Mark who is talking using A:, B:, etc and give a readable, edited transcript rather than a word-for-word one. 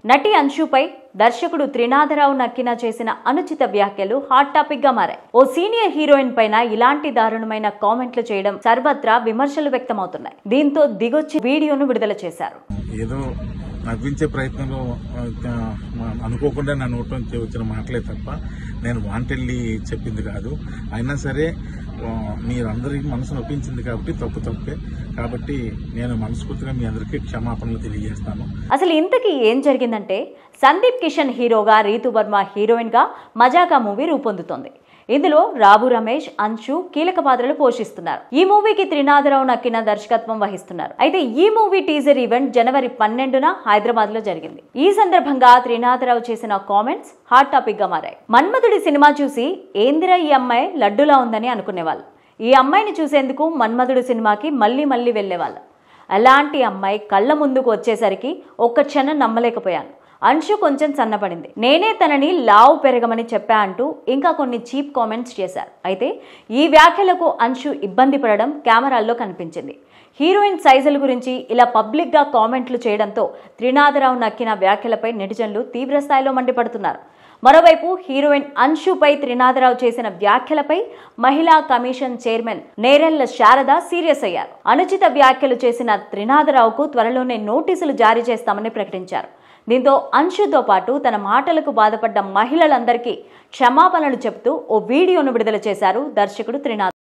A: నటి అంశుపై దర్శకుడు త్రినాథరావు నక్కిన చేసిన అనుచిత వ్యాఖ్యలు హాట్ టాపిక్ గా మారాయి. ఓ సీనియర్ హీరోయిన్ పైన ఇలాంటి దారుణమైన కామెంట్లు చేయడం సర్వత్రా విమర్శలు వ్యక్తమవుతున్నాయి. దీంతో దిగొచ్చి వీడియోను విడుదల చేశారు.
B: ఏదో నవ్వించే ప్రయత్నంలో అనుకోకుండా నా నోట్లో వచ్చిన మాటలే తప్ప నేను వాంటెళ్ళి చెప్పింది కాదు. అయినా సరే మీరందరికీ మనసు నొప్పించింది కాబట్టి తప్పే. కాబట్టి నేను మనస్ఫూర్తిగా మీ అందరికీ క్షమాపణలు తెలియజేస్తాను.
A: అసలు ఇంతకీ ఏం జరిగిందంటే, సందీప్ కిషన్ హీరోగా, రీతు వర్మ హీరోయిన్ గా మజాకా మూవీ రూపొందుతోంది. ఇందులో రాబు రమేష్, అంశు కీలక పాత్రలు పోషిస్తున్నారు. ఈ మూవీకి త్రినాథరావు నక్కిన దర్శకత్వం వహిస్తున్నారు. అయితే ఈ మూవీ టీజర్ ఈవెంట్ జనవరి 12న హైదరాబాద్ లో జరిగింది. ఈ సందర్భంగా త్రినాథరావు చేసిన కామెంట్స్ హాట్ టాపిక్ గా మారాయి. మన్మధుడి సినిమా చూసి ఏందిరా ఈ అమ్మాయి లడ్డులా ఉందని అనుకునేవాళ్ళు. ఈ అమ్మాయిని చూసేందుకు మన్మధుడి సినిమాకి మళ్ళీ వెళ్లేవాళ్ళు. అలాంటి అమ్మాయి కళ్ళ ముందుకు వచ్చేసరికి ఒక్క క్షణం నమ్మలేకపోయాను. అంశు కొంచెం సన్నపడింది. నేనే తనని లావు పెరగమని చెప్పా అంటూ ఇంకా కొన్ని చీప్ కామెంట్స్ చేశారు. అయితే ఈ వ్యాఖ్యలకు అంశు ఇబ్బంది పడడం కెమెరాల్లో కనిపించింది. హీరోయిన్ సైజుల గురించి ఇలా పబ్లిక్ గా కామెంట్లు చేయడంతో త్రినాథరావు నక్కిన వ్యాఖ్యలపై నెటిజన్లు తీవ్ర స్థాయిలో మండిపడుతున్నారు. మరోవైపు హీరోయిన్ అంశుపై త్రినాథరావు చేసిన వ్యాఖ్యలపై మహిళా commission chairman Nerella Sharada serious అయ్యారు. అనుచిత వ్యాఖ్యలు చేసిన త్రినాథరావుకు త్వరలోనే నోటీసులు జారీ చేస్తామని ప్రకటించారు. దీంతో అంశుతో పాటు తన మాటలకు బాధపడ్డ మహిళలందరికీ క్షమాపణలు చెబుతూ ఓ వీడియోను విడుదల చేశారు దర్శకుడు త్రినాథ్.